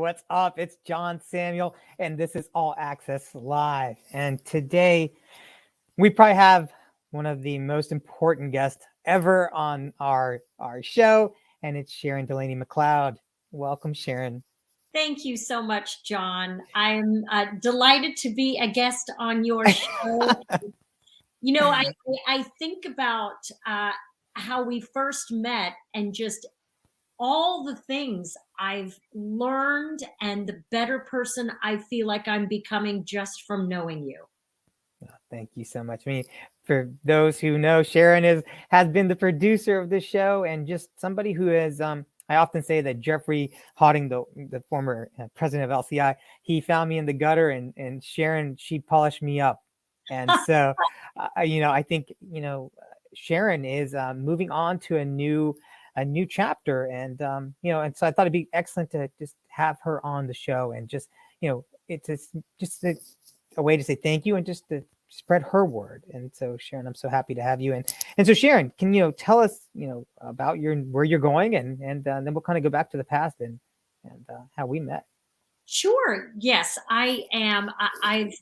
What's up? It's John Samuel, and this is All Access Live. And today, we probably have one of the most important guests ever on our show, and it's Sharon Delaney McCloud. Welcome, Sharon. Thank you so much, John. I'm delighted to be a guest on your show. You know, I think about how we first met and just all the things I've learned and the better person I feel like I'm becoming just from knowing you. Thank you so much. I mean, for those who know, Sharon has been the producer of this show and just somebody who is. I often say that Jeffrey Hotting, the former president of LCI, he found me in the gutter, and Sharon, she polished me up. And so, I think Sharon is moving on to a new chapter, and and so I thought it'd be excellent to just have her on the show, and just it's just a way to say thank you and just to spread her word. And so, Sharon, I'm so happy to have you. And so, Sharon, can you tell us about where you're going, and then we'll kind of go back to the past and how we met. Sure. Yes, I am. I've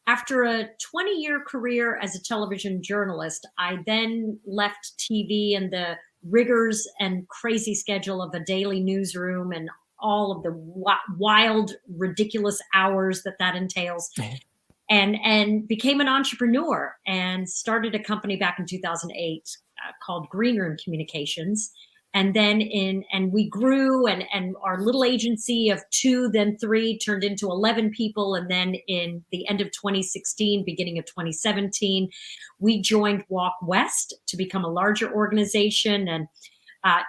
after a 20-year career as a television journalist, I then left TV and the rigors and crazy schedule of a daily newsroom and all of the wild, ridiculous hours that entails, and became an entrepreneur and started a company back in 2008 called Green Room Communications. And then we grew, and our little agency of 2, then 3 turned into 11 people. And then in the end of 2016, beginning of 2017, we joined Walk West to become a larger organization. And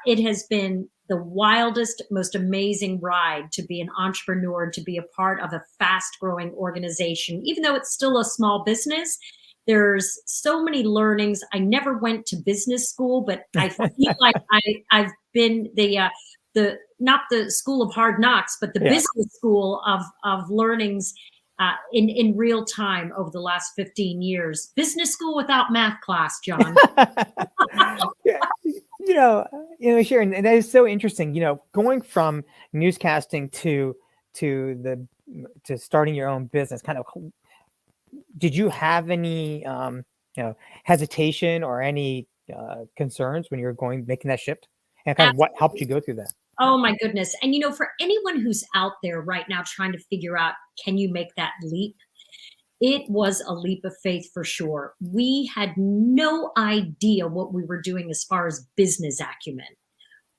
it has been the wildest, most amazing ride to be an entrepreneur, to be a part of a fast growing organization. Even though it's still a small business, there's so many learnings. I never went to business school, but I feel like I've been the not the school of hard knocks, but the business school of learnings in real time over the last 15 years. Business school without math class, John. Sharon, and that is so interesting. Going from newscasting to starting your own business, kind of. Did you have any hesitation or any concerns when you were making that shift, and kind of what helped you go through that? Oh my goodness. And for anyone who's out there right now trying to figure out, can you make that leap? It was a leap of faith for sure. We had no idea what we were doing as far as business acumen.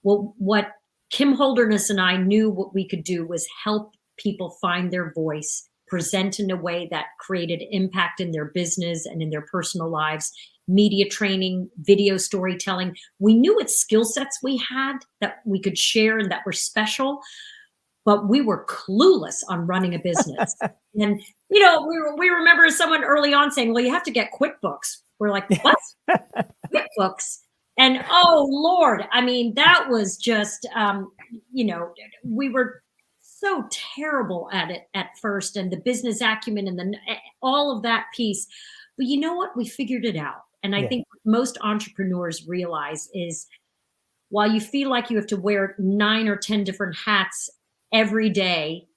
Well, what Kim Holderness and I knew what we could do was help people find their voice, present in a way that created impact in their business and in their personal lives, media training, video storytelling. We knew what skill sets we had that we could share and that were special, but we were clueless on running a business. And, we remember someone early on saying, well, you have to get QuickBooks. We're like, what? QuickBooks? And, oh, Lord, I mean, that was just, we were so terrible at it at first, and the business acumen and all of that piece. But you know what? We figured it out. And I think what most entrepreneurs realize is, while you feel like you have to wear 9 or 10 different hats every day,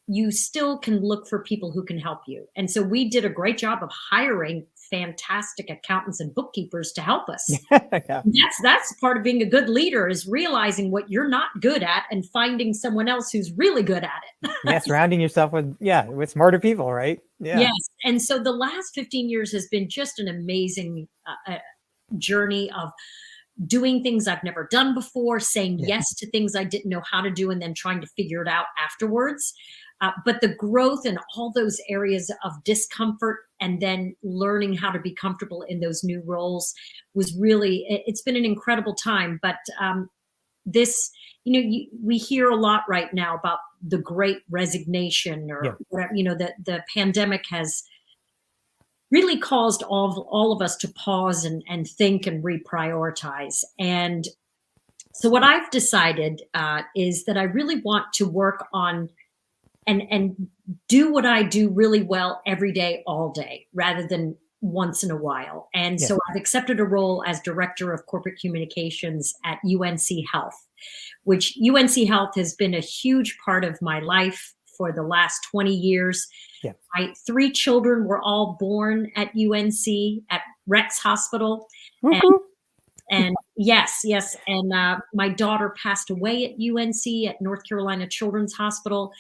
you still can look for people who can help you. And so we did a great job of hiring fantastic accountants and bookkeepers to help us. That's part of being a good leader, is realizing what you're not good at and finding someone else who's really good at it. Surrounding yourself with smarter people, right? Yes. And so the last 15 years has been just an amazing journey of doing things I've never done before, saying yes to things I didn't know how to do, and then trying to figure it out afterwards. But the growth in all those areas of discomfort and then learning how to be comfortable in those new roles was really, it's been an incredible time. But this, we hear a lot right now about the great resignation, or whatever, the pandemic has really caused all of us to pause and think and reprioritize. And so what I've decided is that I really want to work on and do what I do really well every day, all day, rather than once in a while. And Yeah. so I've accepted a role as director of corporate communications at UNC Health, which UNC Health has been a huge part of my life for the last 20 years. Yeah. My three children were all born at UNC at Rex Hospital. And, Woo-hoo. and yes. And my daughter passed away at UNC at North Carolina Children's Hospital.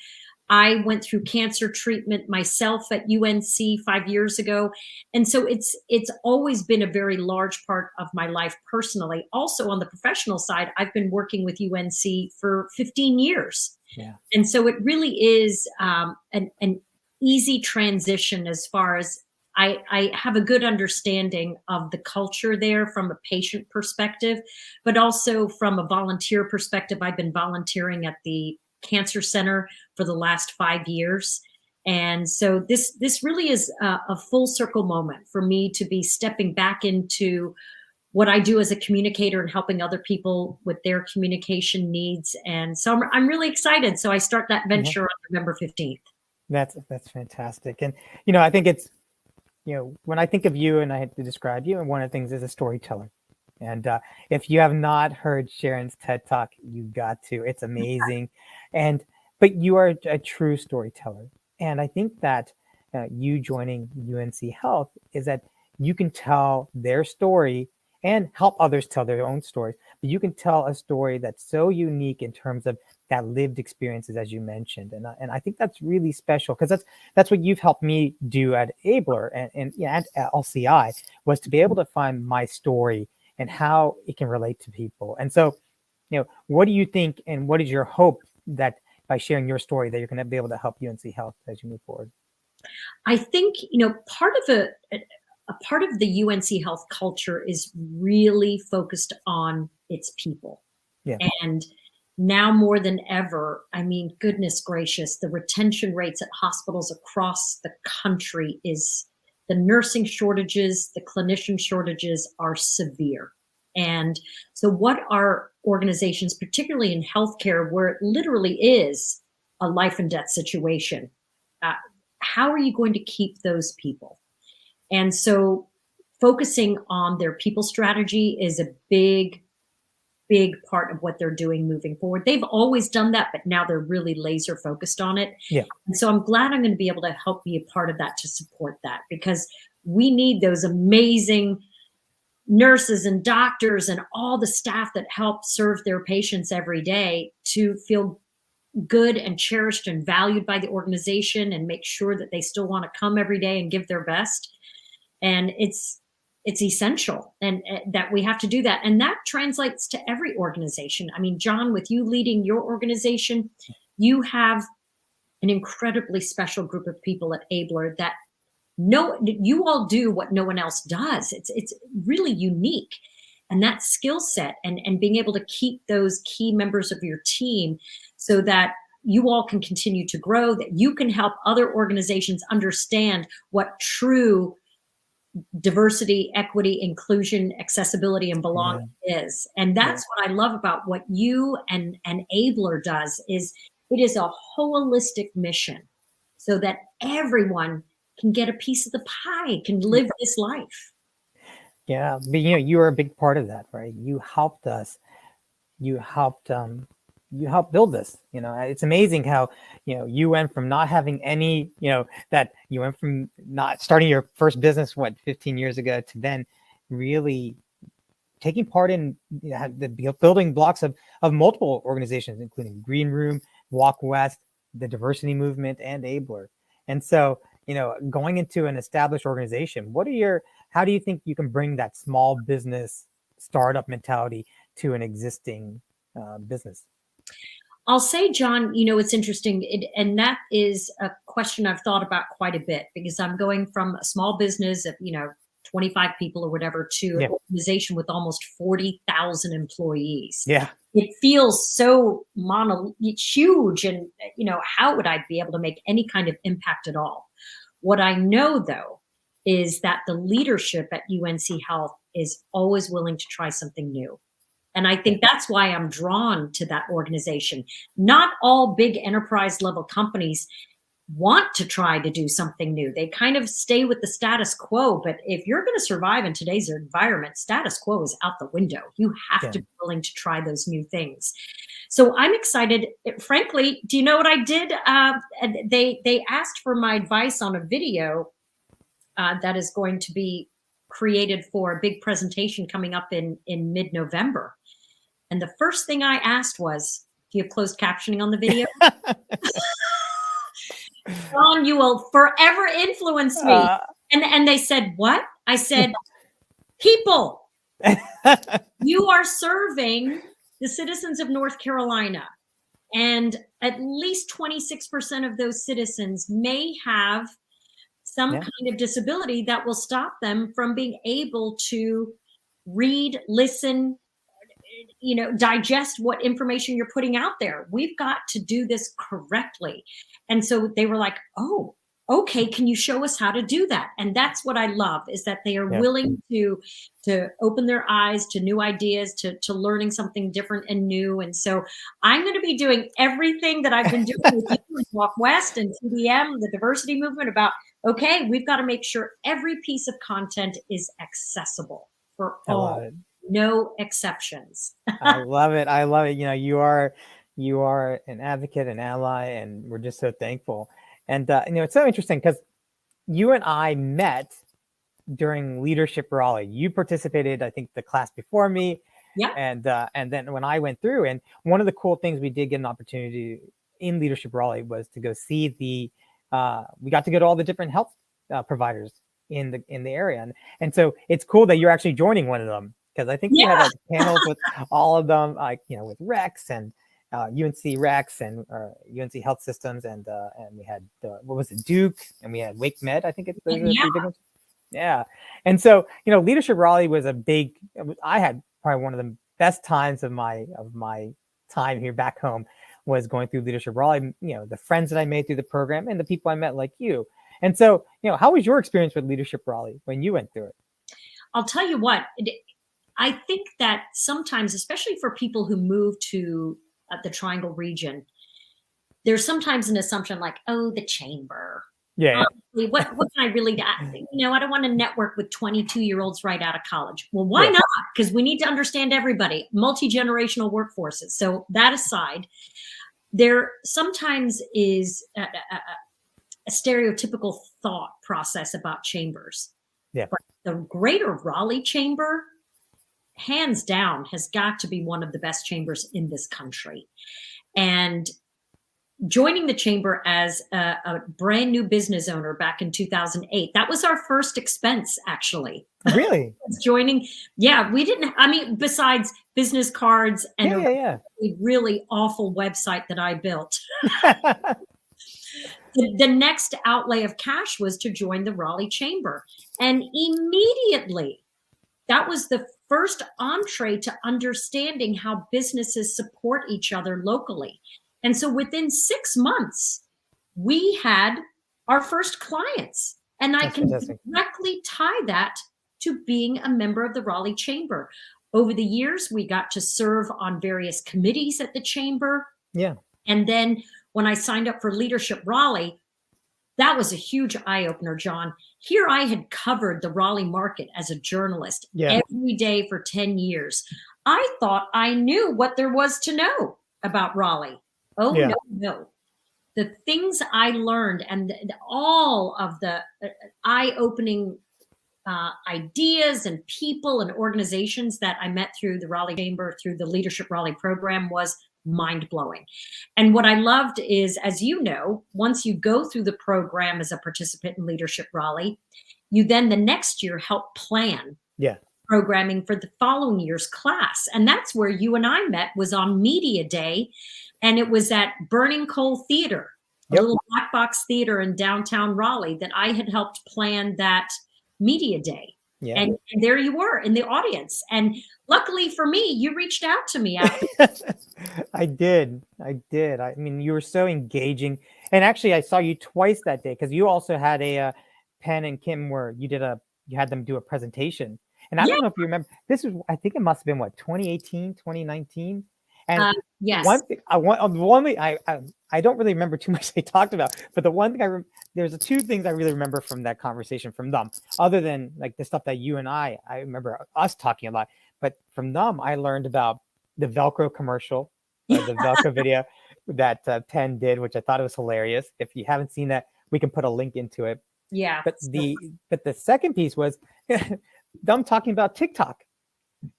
I went through cancer treatment myself at UNC 5 years ago. And so it's always been a very large part of my life personally. Also on the professional side, I've been working with UNC for 15 years. Yeah. And so it really is an easy transition as far as I have a good understanding of the culture there from a patient perspective, but also from a volunteer perspective. I've been volunteering at the Cancer Center for the last 5 years. And so this really is a full circle moment for me to be stepping back into what I do as a communicator and helping other people with their communication needs. And so I'm really excited. So I start that venture on November 15th. That's fantastic. And, I think it's, when I think of you and I had to describe you, and one of the things is a storyteller. And if you have not heard Sharon's TED Talk, you got to. It's amazing. But you are a true storyteller. And I think that you joining UNC Health is that you can tell their story and help others tell their own stories. But you can tell a story that's so unique in terms of that lived experiences, as you mentioned. And I think that's really special, because that's what you've helped me do at Abler and at LCI, was to be able to find my story and how it can relate to people. And so, what do you think, and what is your hope that by sharing your story that you're going to be able to help UNC Health as you move forward? I think, part of the UNC Health culture is really focused on its people. Yeah. And now more than ever, I mean, goodness gracious, the retention rates at hospitals across the country is the nursing shortages, the clinician shortages are severe. And so what our organizations, particularly in healthcare, where it literally is a life and death situation, how are you going to keep those people? And so focusing on their people strategy is a big part of what they're doing moving forward. They've always done that, but now they're really laser focused on it. Yeah. And so I'm glad I'm going to be able to help be a part of that to support that, because we need those amazing nurses and doctors and all the staff that help serve their patients every day to feel good and cherished and valued by the organization, and make sure that they still want to come every day and give their best. And it's essential, and that we have to do that. And that translates to every organization. I mean, John, with you leading your organization, you have an incredibly special group of people at Abler that you all do what no one else does. It's really unique. And that skill set and being able to keep those key members of your team so that you all can continue to grow, that you can help other organizations understand what true diversity, equity, inclusion, accessibility, and belonging is. And that's what I love about what you and Abler does, is it is a holistic mission so that everyone can get a piece of the pie, can live this life. Yeah, but you are a big part of that, right? You helped us. You helped build this. It's amazing how you went from not having any, that you went from not starting your first business 15 years ago to then really taking part in the building blocks of multiple organizations, including Green Room, Walk West, the diversity movement, and Abler. And so, going into an established organization, how do you think you can bring that small business startup mentality to an existing business? I'll say, John, it's interesting. And that is a question I've thought about quite a bit, because I'm going from a small business of, 25 people or whatever to an organization with almost 40,000 employees. Yeah. It feels so huge. And, how would I be able to make any kind of impact at all? What I know, though, is that the leadership at UNC Health is always willing to try something new. And I think that's why I'm drawn to that organization. Not all big enterprise level companies want to try to do something new. They kind of stay with the status quo. But if you're going to survive in today's environment, status quo is out the window. You have to be willing to try those new things. So I'm excited. Frankly, do you know what I did? They asked for my advice on a video that is going to be created for a big presentation coming up in mid-November. And the first thing I asked was, do you have closed captioning on the video? John, you will forever influence me. And they said, what? I said, people, you are serving the citizens of North Carolina. And at least 26% of those citizens may have some kind of disability that will stop them from being able to read, listen, digest what information you're putting out there. We've got to do this correctly. And so they were like, oh, okay, can you show us how to do that? And that's what I love, is that they are willing to open their eyes to new ideas, to learning something different and new. And so I'm going to be doing everything that I've been doing with you in Walk West and TDM, the diversity movement, about, okay, we've got to make sure every piece of content is accessible for all. No exceptions. I love it. I love it. You are an advocate, an ally, and we're just so thankful. And it's so interesting because you and I met during Leadership Raleigh. You participated, I think, the class before me. Yeah. And then when I went through, and one of the cool things we did get an opportunity in Leadership Raleigh was to go see we got to go to all the different health providers in the area. And so it's cool that you're actually joining one of them. Because I think we had panels with all of them, with Rex and UNC Rex and UNC Health Systems, and we had what was it, Duke, and we had Wake Med. I think it's those are the three big ones. Yeah, and so Leadership Raleigh was a big. I had probably one of the best times of my time here back home was going through Leadership Raleigh. The friends that I made through the program and the people I met like you. And so how was your experience with Leadership Raleigh when you went through it? I'll tell you what. I think that sometimes, especially for people who move to the Triangle region, there's sometimes an assumption like, oh, the chamber. Yeah. What can I really do? I don't want to network with 22-year-olds right out of college. Well, why not? Because we need to understand everybody, multi-generational workforces. So that aside, there sometimes is a stereotypical thought process about chambers. Yeah. But the Greater Raleigh Chamber, hands down, has got to be one of the best chambers in this country. And joining the chamber as a brand new business owner back in 2008, that was our first expense, actually. Really? Joining. Yeah, we didn't, besides business cards and a really awful website that I built. The next outlay of cash was to join the Raleigh Chamber. And immediately, that was the first entree to understanding how businesses support each other locally. And so within 6 months, we had our first clients. And I can directly tie that to being a member of the Raleigh Chamber. Over the years, we got to serve on various committees at the Chamber. Yeah. And then when I signed up for Leadership Raleigh, that was a huge eye-opener, John. Here I had covered the Raleigh market as a journalist every day for 10 years. I thought I knew what there was to know about Raleigh. Oh, no. The things I learned and all of the eye-opening ideas and people and organizations that I met through the Raleigh Chamber, through the Leadership Raleigh program, was mind-blowing. And what I loved is, as you know, once you go through the program as a participant in Leadership Raleigh, you then the next year help plan programming for the following year's class. And that's where you and I met, was on Media Day. And it was at Burning Coal Theater, a little black box theater in downtown Raleigh, that I had helped plan that Media Day. Yeah. And there you were in the audience. And luckily for me, you reached out to me after. I did. I mean, you were so engaging. And actually, I saw you twice that day, because you also had a Penn and Kim where you had them do a presentation. And I don't know if you remember, I think it must have been 2018, 2019. And Yes. one thing I don't really remember too much they talked about, but the one thing there's two things I really remember from that conversation from them, other than like the stuff that you and I remember us talking a lot. But from them, I learned about the Velcro commercial, or the Velcro video that Penn did, which I thought it was hilarious. If you haven't seen that, we can put a link into it. Yeah. But the second piece was them talking about TikTok.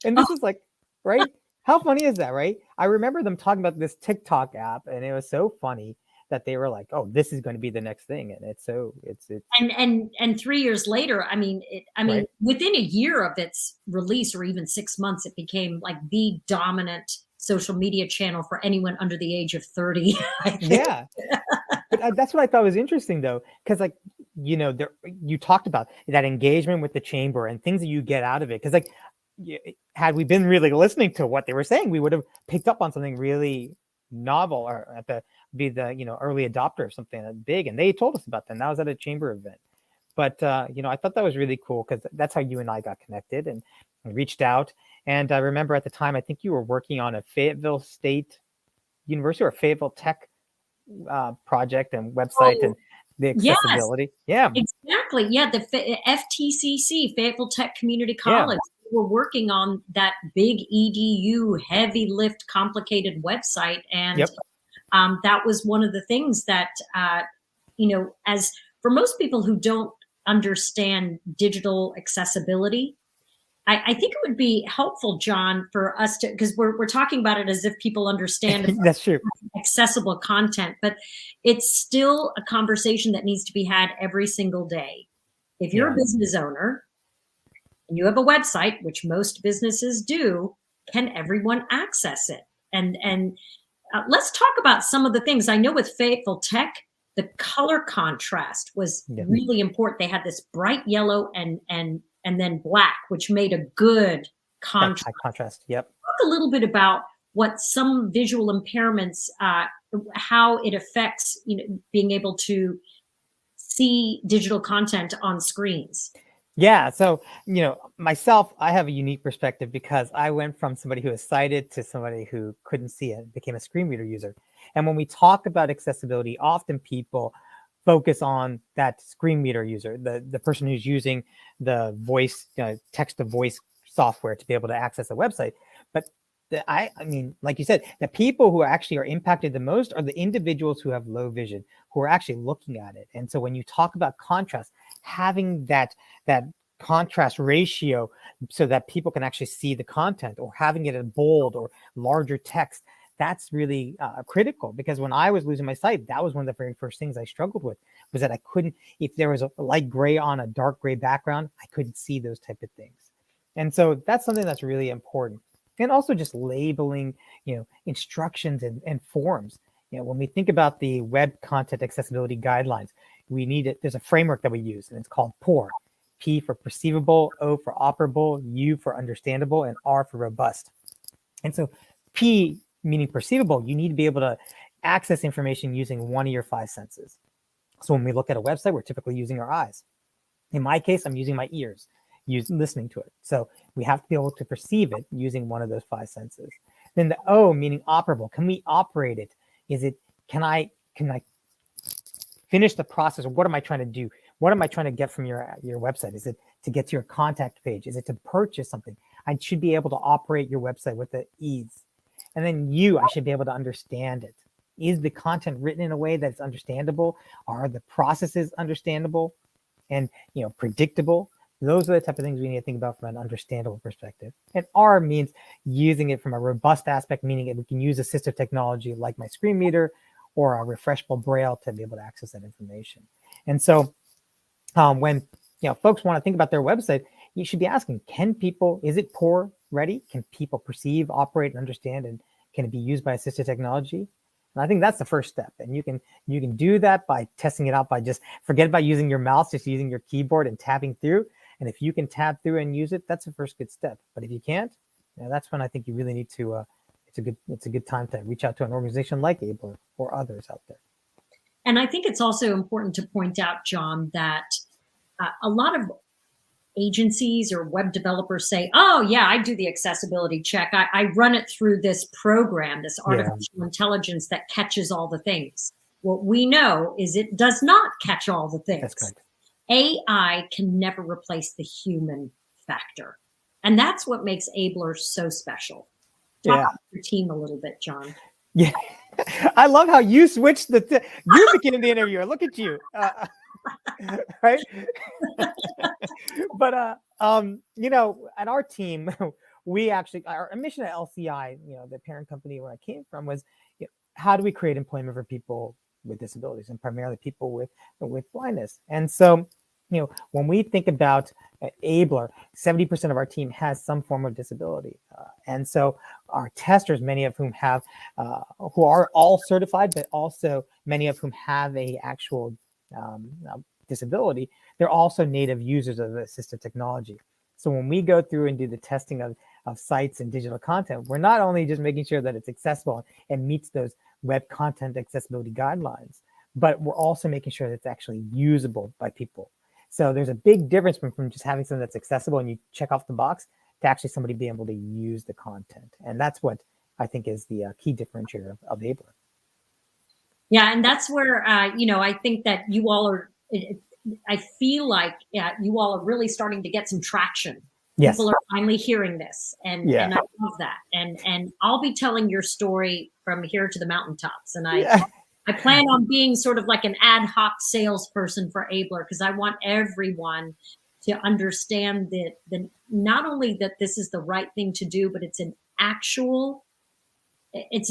And this is like, right? How funny is that, right? I remember them talking about this TikTok app, and it was so funny that they were like, "Oh, this is going to be the next thing," and it's 3 years later, right. within a year of its release, or even 6 months, it became like the dominant social media channel for anyone under the age of 30. I think. Yeah, but that's what I thought was interesting, though, because like you talked about that engagement with the chamber and things that you get out of it. Because like, had we been really listening to what they were saying, we would have picked up on something really novel, or at the early adopter of something big. And they told us about that. And that was at a chamber event. But I thought that was really cool, because that's how you and I got connected and reached out. And I remember at the time, I think you were working on a Fayetteville State University or Fayetteville Tech project and website, and the Yes, accessibility. Yeah, exactly. Yeah, the FTCC, Fayetteville Tech Community yeah, College. We were working on that big EDU, heavy lift, complicated website, and yep, that was one of the things that, as for most people who don't understand digital accessibility, I think it would be helpful, John, for us to, because we're talking about it as if people understand that's true. accessible content, but it's still a conversation that needs to be had every single day. If you're Yeah. a business owner and you have a website, which most businesses do, can everyone access it? And let's talk about some of the things. I know with Fayetteville Tech, the color contrast was Yeah. really important. They had this bright yellow and then black, which made a good contrast. High contrast. Yep. Talk a little bit about what some visual impairments, how it affects being able to see digital content on screens. Yeah. So, myself, I have a unique perspective, because I went from somebody who was sighted to somebody who couldn't see it, became a screen reader user. And when we talk about accessibility, often people focus on that screen reader user, the person who's using the voice, text to voice software to be able to access a website. But I mean, like you said, the people who actually are impacted the most are the individuals who have low vision, who are actually looking at it. And so when you talk about contrast, having that contrast ratio so that people can actually see the content, or having it in bold or larger text, that's really critical. Because when I was losing my sight, that was one of the very first things I struggled with, was that I couldn't, if there was a light gray on a dark gray background, I couldn't see those type of things. And so that's something that's really important. And also just labeling, instructions and forms. When we think about the web content accessibility guidelines, we need it. There's a framework that we use, and it's called POUR. P for perceivable, O for operable, U for understandable, and R for robust. And so P, meaning perceivable, you need to be able to access information using one of your five senses. So when we look at a website, we're typically using our eyes. In my case, I'm using my ears, listening to it. So we have to be able to perceive it using one of those five senses. Then the O, meaning operable. Can we operate it? Can I finish the process? Or what am I trying to do? What am I trying to get from your website? Is it to get to your contact page? Is it to purchase something? I should be able to operate your website with the ease. And then U, I should be able to understand it. Is the content written in a way that's understandable? Are the processes understandable and predictable? Those are the type of things we need to think about from an understandable perspective. And R means using it from a robust aspect, meaning that we can use assistive technology like my screen reader or a refreshable braille to be able to access that information. And so when folks want to think about their website, you should be asking, is it POUR ready? Can people perceive, operate, and understand, and can it be used by assistive technology? And I think that's the first step. And you can do that by testing it out, by just forget about using your mouse, just using your keyboard and tapping through. And if you can tab through and use it, that's the first good step. But if you can't, that's when I think you really need to, it's a good time to reach out to an organization like Able or others out there. And I think it's also important to point out, John, that a lot of agencies or web developers say, oh yeah, I do the accessibility check. I run it through this program, this Yeah, artificial intelligence that catches all the things. What we know is it does not catch all the that's things. correct. AI can never replace the human factor. And that's what makes Abler so special. Talk Yeah. about your team a little bit, John. Yeah. I love how you switched you became the interviewer. Look at you. Right. But at our team, we actually, our mission at LCI, the parent company where I came from, was, how do we create employment for people with disabilities, and primarily people with blindness? And so, when we think about Abler, 70% of our team has some form of disability, and so our testers, many of whom who are all certified, but also many of whom have a actual disability, they're also native users of assistive technology. So when we go through and do the testing of sites and digital content, we're not only just making sure that it's accessible and meets those web content accessibility guidelines, but we're also making sure that it's actually usable by people. So there's a big difference from just having something that's accessible and you check off the box to actually somebody being able to use the content. And that's what I think is the key differentiator of Abler. Yeah, and that's where I think that you all are. I feel like you all are really starting to get some traction. Yes. People are finally hearing this, and Yeah. I love that. And I'll be telling your story from here to the mountaintops. And Yeah. I plan on being sort of like an ad hoc salesperson for Abler, because I want everyone to understand that not only that this is the right thing to do, but it's a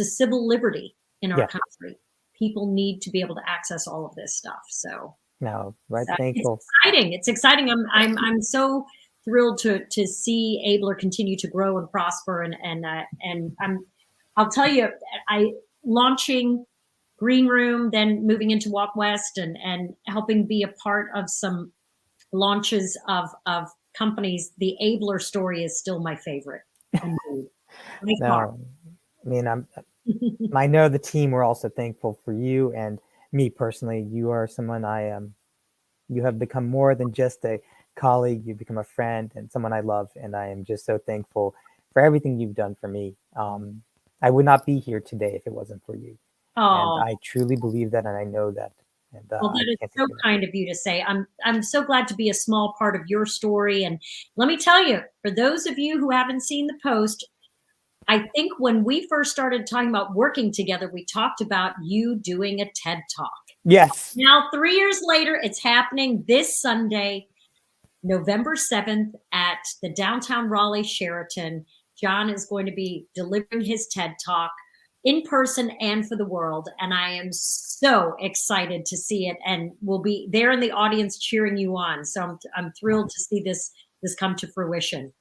civil liberty in our Yeah. country. People need to be able to access all of this stuff. So No, right. Thankful. it's exciting. It's exciting. I'm so thrilled to see Abler continue to grow and prosper. And I'll tell you, I launching Green Room, then moving into Walk West, and helping be a part of some launches of companies. The Abler story is still my favorite. No, I mean, I know the team, we're also thankful for you, and me personally. You are someone you have become more than just a colleague. You've become a friend and someone I love, and I am just so thankful for everything you've done for me. I would not be here today if it wasn't for you. Oh, And I truly believe that, and I know that. And well, that is so kind of you to say. I'm so glad to be a small part of your story. And let me tell you, for those of you who haven't seen the post, I think when we first started talking about working together, we talked about you doing a TED Talk. Yes. Now, 3 years later, it's happening this Sunday, November 7th at the downtown Raleigh Sheraton. John is going to be delivering his TED Talk in person and for the world. And I am so excited to see it, and we'll be there in the audience cheering you on. So I'm thrilled to see this come to fruition.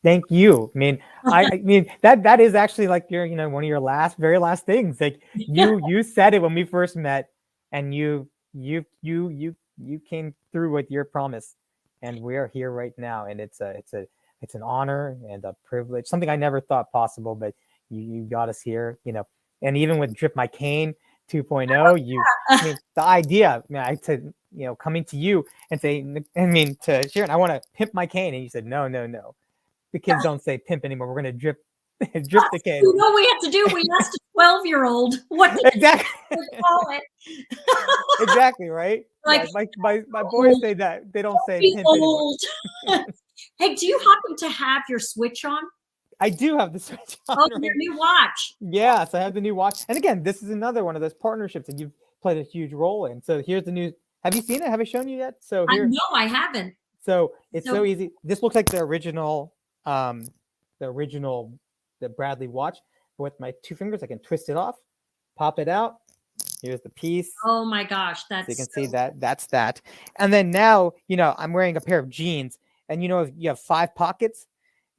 Thank you. I mean, I mean that is actually like your, one of your very last things. Like you said it when we first met, and you came through with your promise, and we are here right now. And it's an honor and a privilege, something I never thought possible, but you got us here, and even with Drip My Cane 2.0, I mean, the idea, I said, coming to you and saying, to Sharon, I want to pimp my cane. And you said, no. The kids don't say pimp anymore. We're going to drip the cane. You know what we had to do? We asked a 12-year-old what exactly call it. Exactly, right? Like, my boys say that. They don't say pimp old. anymore. Hey, do you happen to have your Switch on? I do have the Switch on. Oh, your new watch. Yes, I have the new watch. And again, this is another one of those partnerships that you've played a huge role in. So here's the new. Have you seen it? Have I shown you yet? So here. No, I haven't. So it's so easy. This looks like the original, the Bradley watch. But with my two fingers, I can twist it off, pop it out. Here's the piece. Oh my gosh, so you can see that's that. And then now, I'm wearing a pair of jeans, and if you have 5 pockets,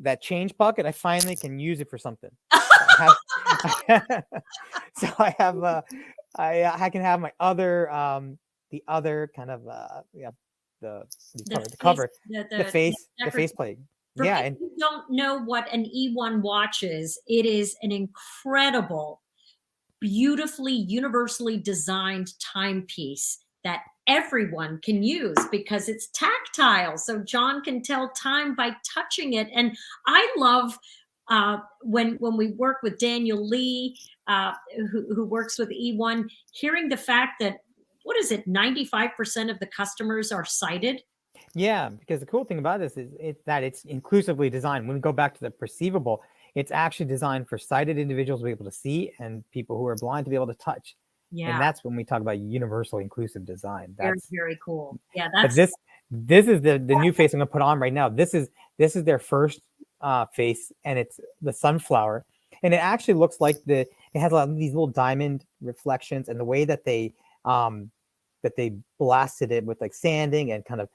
that change pocket, I finally can use it for something. So I have I can have my other the other kind of the cover, the face plate. For people who don't know what an E1 watch is, it is an incredible, beautifully universally designed timepiece that everyone can use because it's tactile. So John can tell time by touching it. And I love when we work with Daniel Lee, who works with E1, hearing the fact that, what is it, 95% of the customers are sighted. Yeah, because the cool thing about this is that it's inclusively designed. When we go back to the perceivable, it's actually designed for sighted individuals to be able to see and people who are blind to be able to touch. Yeah. And that's when we talk about universal inclusive design. Very, That's very cool. Yeah, but that's this is the new face I'm gonna put on right now. This is their first face, and it's the sunflower, and it actually looks like it has a lot of these little diamond reflections, and the way that they blasted it with like sanding and kind of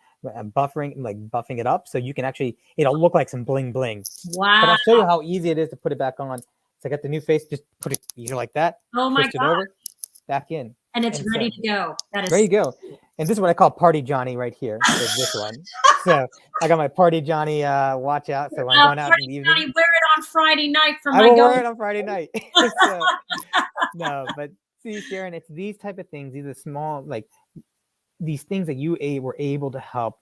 buffing it up, so you can actually, it'll look like some bling bling. But wow. I'll show you how easy it is to put it back on. So I got the new face, just put it either like that, Oh my twist it God. over, back in. And it's And ready so- to go. That is There you go. And this is what I call Party Johnny right here. Is this one. So I got my Party Johnny watch out. So when I'm going out in the evening, Johnny, wear it on Friday night for I my will go. wear it on Friday night. So, no, but see, Sharon, it's these type of things. These are small, like these things that you were able to help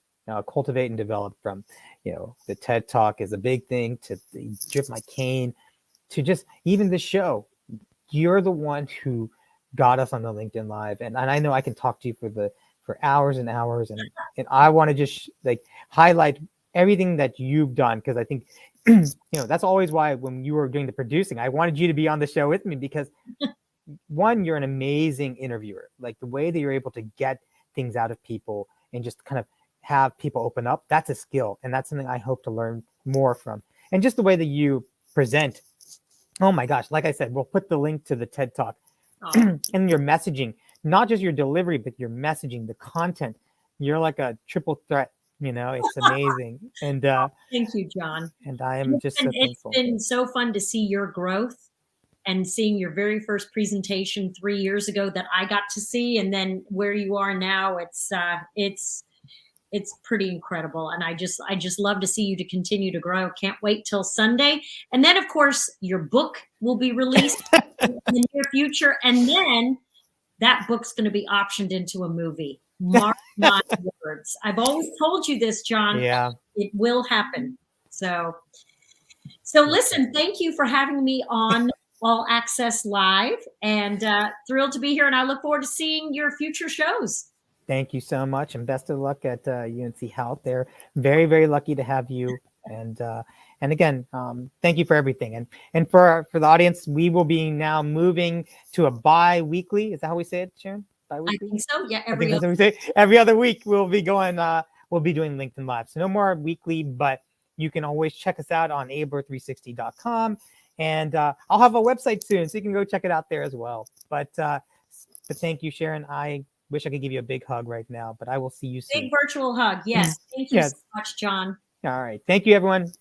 cultivate and develop from, the TED Talk is a big thing, to the Drip My Cane, to just even the show. You're the one who got us on the LinkedIn Live, and I know I can talk to you for hours and hours, and I want to just like highlight everything that you've done, because I think that's always why when you were doing the producing, I wanted you to be on the show with me, because one, you're an amazing interviewer. Like the way that you're able to get things out of people and just kind of have people open up, that's a skill, and that's something I hope to learn more from. And just the way that you present, oh my gosh, like I said, we'll put the link to the TED Talk. And your messaging, not just your delivery, but your messaging, the content. You're like a triple threat, it's amazing. And Thank you, John. and I am just so thankful. It's been so fun to see your growth and seeing your very first presentation 3 years ago that I got to see, and then where you are now. It's pretty incredible, and I just love to see you to continue to grow. Can't wait till Sunday, and then of course your book will be released in the near future, and then that book's going to be optioned into a movie. Mark my words. I've always told you this, John. Yeah. It will happen. So listen, thank you for having me on All Access Live, and thrilled to be here, and I look forward to seeing your future shows. Thank you so much, and best of luck at UNC Health. They're very, very lucky to have you. And again, thank you for everything. And for the audience, we will be now moving to a bi-weekly. Is that how we say it, Sharon? Bi-weekly? I think so. Yeah, that's what we say. Every other week we'll be going. We'll be doing LinkedIn Live. So no more weekly, but you can always check us out on abler360.com, and I'll have a website soon, so you can go check it out there as well. But thank you, Sharon. I wish I could give you a big hug right now, but I will see you soon. Big virtual hug. Yes. Thank you so much, John. All right. Thank you, everyone.